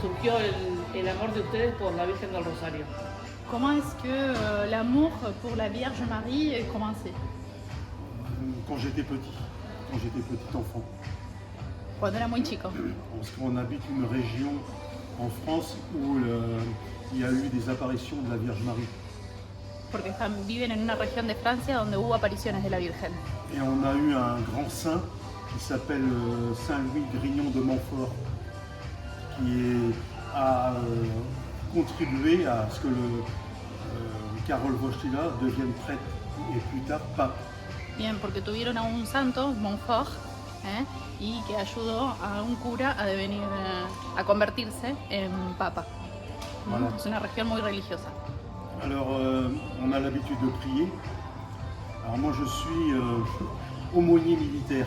surgió el amor de ustedes por la Virgen del Rosario? Comment est-ce que l'amour pour la Vierge Marie est commencé? Quand j'étais petit enfant. Cuando era muy chico. Parce qu'on habite une région en France où il y a eu des apparitions de la Vierge Marie. Porque viven en una región de Francia donde hubo apariciones de la Virgen. Et on a eu un grand saint qui s'appelle Saint Louis Grignon de Montfort, qui a contribué à ce que Karol Wojtyla devienne prêtre et plus tard pape. Bien, porque tuvieron a un santo, Montfort, y que ayudó a un cura a devenir, a convertirse en papa. Voilà. Es una región muy religiosa. Alors, on a l'habitude de prier. Alors moi, je suis aumônier militaire.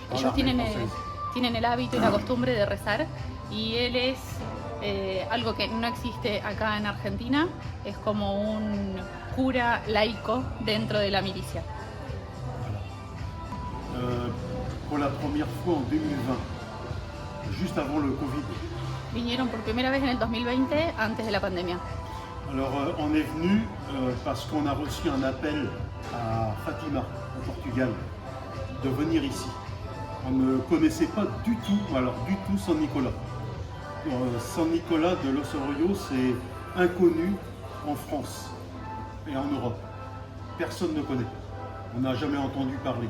par Ellos l'armée française. tienen el hábito y la costumbre de rezar y él es algo que no existe acá en Argentina, es como un cura laico dentro de la milicia. Pour la première fois en 2020, juste avant le Covid. Vinieron por primera vez en el 2020, antes de la pandemia. Alors on est venu parce qu'on a reçu un appel à Fatima, au Portugal, de venir ici. On ne connaissait pas du tout San Nicolas. San Nicolas de Los Orios, c'est inconnu en France et en Europe. Personne ne connaît. On n'a jamais entendu parler.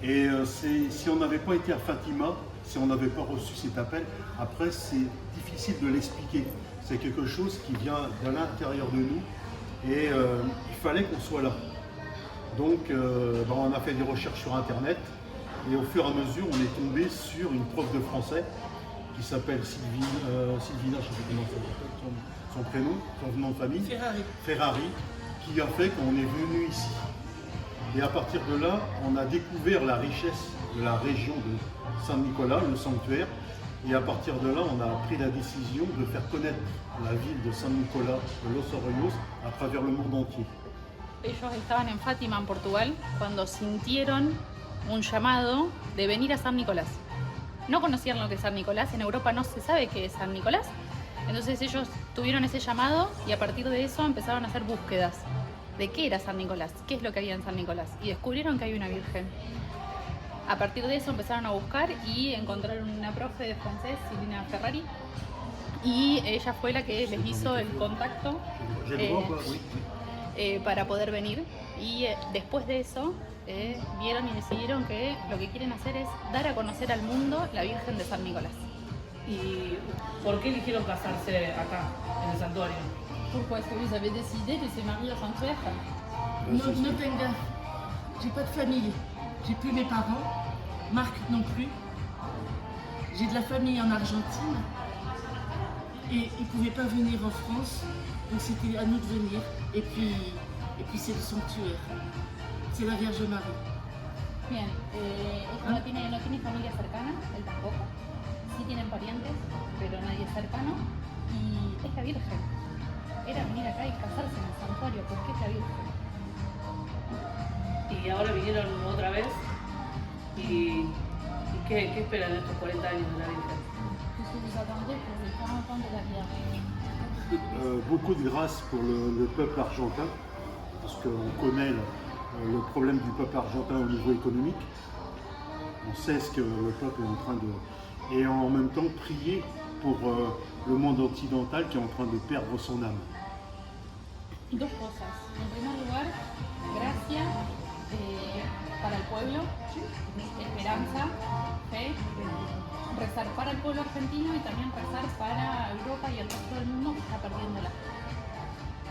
Et si on n'avait pas été à Fatima, si on n'avait pas reçu cet appel, après c'est difficile de l'expliquer. C'est quelque chose qui vient de l'intérieur de nous et il fallait qu'on soit là. Donc on a fait des recherches sur internet et au fur et à mesure on est tombé sur une prof de français qui s'appelle Sylvina, je ne sais plus comment son prénom, son nom de famille, Ferrari, qui a fait qu'on est venu ici. Et à partir de là, on a découvert la richesse de la région de San Nicolas, le sanctuaire. Et à partir de là, on a pris la décision de faire connaître la ville de San Nicolas de Los Orios à travers le monde entier. Ellos estaban en Fátima, en Portugal, cuando sintieron un llamado de venir a San Nicolás. No conocían lo que es San Nicolás, en Europa no se sabe qué es San Nicolás. Entonces ellos tuvieron ese llamado y a partir de eso empezaron a hacer búsquedas de qué era San Nicolás, qué es lo que había en San Nicolás. Y descubrieron que hay una virgen. A partir de eso empezaron a buscar y encontraron una profe de francés, Sylvina Ferrari, y ella fue la que les hizo el contacto para poder venir. Y después de eso vieron y decidieron que lo que quieren hacer es dar a conocer al mundo la Virgen de San Nicolás. ¿Y por qué eligieron casarse acá, en el santuario? Pourquoi est-ce que vous avez décidé de se marier au sanctuaire? No tenga, j'ai pas de famille, j'ai plus mes parents, Marc non plus. J'ai de la famille en Argentine et ils ne pouvaient pas venir en France, donc c'était à nous de venir. Et puis c'est le sanctuaire, c'est la Vierge Marie. Bien, ella no tiene familia cercana, él tampoco. Sí tienen parientes, pero nadie cercano. Y es la Virgen. Era venir acá y casarse en el santuario, porque es la Virgen. Y ahora vinieron otra vez. ¿Y qué esperan de estos 40 años de la Virgen? Qu'est-ce que vous attendez pour les 40 ans de la Vierge? Beaucoup de grâce pour le peuple argentin, parce qu'on connaît le problème du peuple argentin au niveau économique. On sait ce que le peuple est en train de... Et en même temps prier pour le monde occidental qui est en train de perdre son âme. Dos cosas. En primer lugar, gracia para el pueblo, esperanza, fe, rezar para el pueblo argentino y también rezar para Europa y el resto del mundo que está perdiéndola.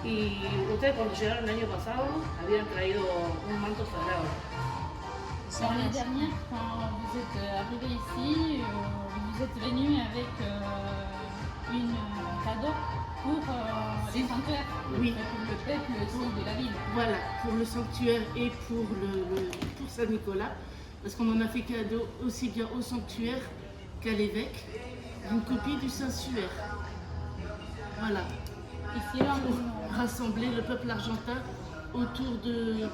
Y ustedes cuando llegaron el año pasado habían traído un manto sagrado. L'année dernière, quand vous êtes arrivé ici, vous êtes venu avec un cadeau pour le sanctuaire, Oui. pour le peuple aussi de la ville. Voilà, pour le sanctuaire et pour Saint Nicolas, parce qu'on en a fait cadeau aussi bien au sanctuaire qu'à l'évêque, une copie du Saint-Suaire. Voilà, Hicieron pour rassembler le peuple argentin autour de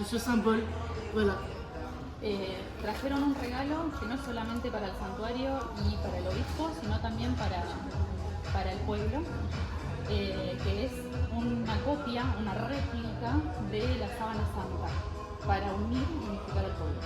ce symbole. Voilà. trajeron un regalo que no es solamente para el santuario y para el obispo, sino también para el pueblo, que es una copia, una réplica de la sábana santa, para unir y unificar al pueblo.